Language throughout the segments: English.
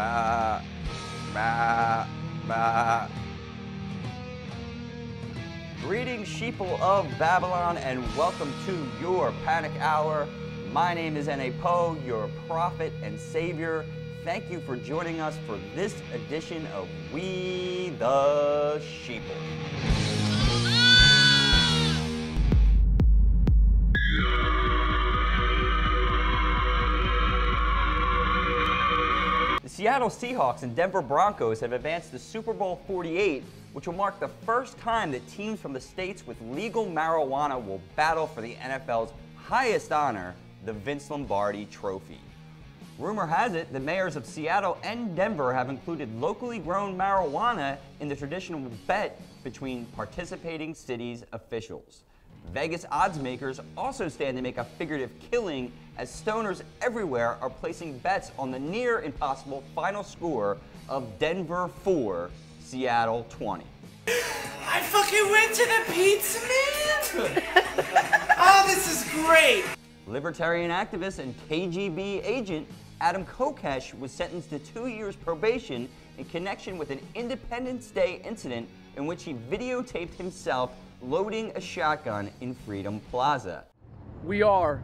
Bah, bah, bah. Greetings, sheeple of Babylon, and welcome to your Panic Hour. My name is N.A. Poe, your prophet and savior. Thank you for joining us for this edition of We The Sheeple. The Seattle Seahawks and Denver Broncos have advanced to Super Bowl 48, which will mark the first time that teams from the states with legal marijuana will battle for the NFL's highest honor, the Vince Lombardi Trophy. Rumor has it the mayors of Seattle and Denver have included locally grown marijuana in the traditional bet between participating cities' officials. Vegas odds makers also stand to make a figurative killing as stoners everywhere are placing bets on the near impossible final score of Denver 4, Seattle 20. I fucking went to the pizza man! Oh, this is great! Libertarian activist and KGB agent Adam Kokesh was sentenced to 2 years probation in connection with an Independence Day incident in which he videotaped himself loading a shotgun in Freedom Plaza. We are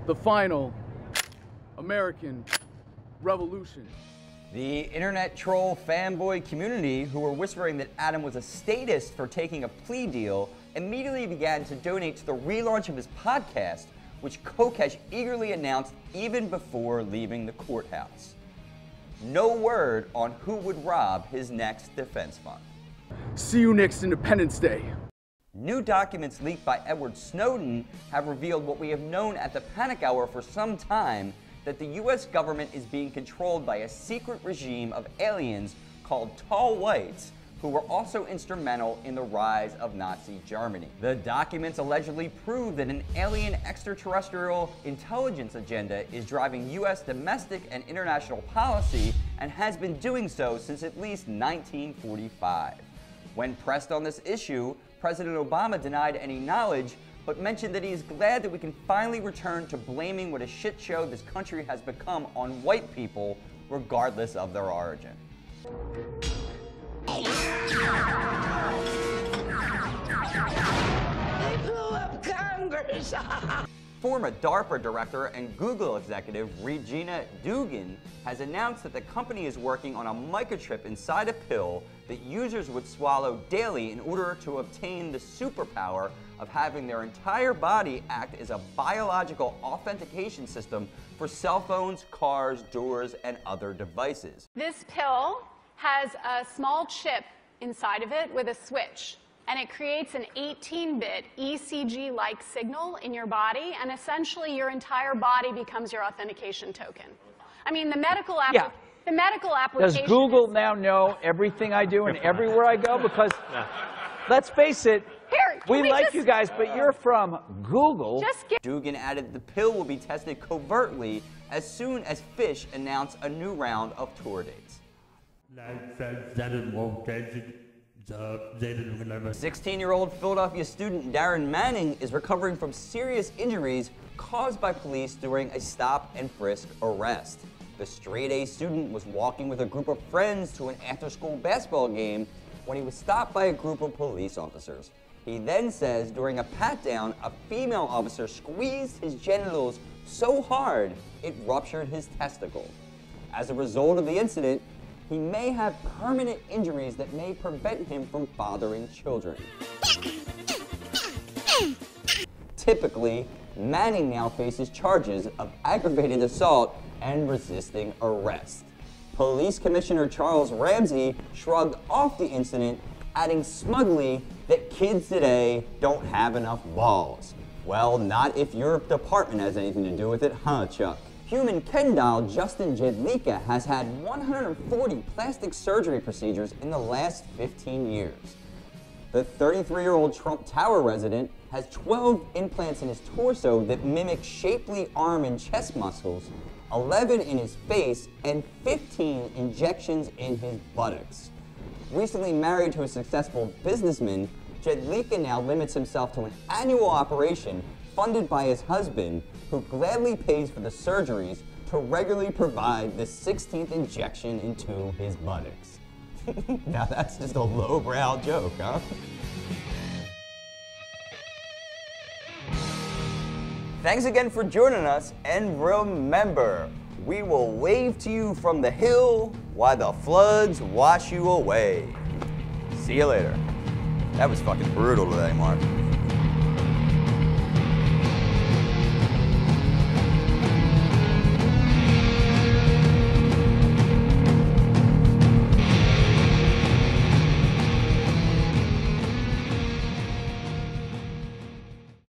the final American Revolution. The internet troll fanboy community, who were whispering that Adam was a statist for taking a plea deal, immediately began to donate to the relaunch of his podcast, which Kokesh eagerly announced even before leaving the courthouse. No word on who would rob his next defense fund. See you next Independence Day. New documents leaked by Edward Snowden have revealed what we have known at the Panic Hour for some time, that the U.S. government is being controlled by a secret regime of aliens called Tall Whites, who were also instrumental in the rise of Nazi Germany. The documents allegedly prove that an alien extraterrestrial intelligence agenda is driving U.S. domestic and international policy and has been doing so since at least 1945. When pressed on this issue, President Obama denied any knowledge, but mentioned that he is glad that we can finally return to blaming what a shit show this country has become on white people, regardless of their origin. They blew up Congress! Former DARPA director and Google executive Regina Dugan has announced that the company is working on a microchip inside a pill that users would swallow daily in order to obtain the superpower of having their entire body act as a biological authentication system for cell phones, cars, doors, and other devices. This pill has a small chip inside of it with a switch, and it creates an 18-bit ECG-like signal in your body, and essentially your entire body becomes your authentication token. I mean, the medical application. Does Google now know everything I do and everywhere I go? Because let's face it, we like you guys, but you're from Google. Dugan added the pill will be tested covertly as soon as Fish announce a new round of tour dates. 16-year-old Philadelphia student Darren Manning is recovering from serious injuries caused by police during a stop and frisk arrest. The straight-A student was walking with a group of friends to an after-school basketball game when he was stopped by a group of police officers. He then says during a pat-down, a female officer squeezed his genitals so hard it ruptured his testicle. As a result of the incident, he may have permanent injuries that may prevent him from fathering children. Typically, Manning now faces charges of aggravated assault and resisting arrest. Police Commissioner Charles Ramsey shrugged off the incident, adding smugly that kids today don't have enough balls. Well, not if your department has anything to do with it, huh, Chuck? Human Ken doll Justin Jedlicka has had 140 plastic surgery procedures in the last 15 years. The 33-year-old Trump Tower resident has 12 implants in his torso that mimic shapely arm and chest muscles, 11 in his face, and 15 injections in his buttocks. Recently married to a successful businessman, Jedlicka now limits himself to an annual operation funded by his husband, who gladly pays for the surgeries to regularly provide the 16th injection into his buttocks. Now that's just a lowbrow joke, huh? Thanks again for joining us, and remember, we will wave to you from the hill while the floods wash you away. See you later. That was fucking brutal today, Mark.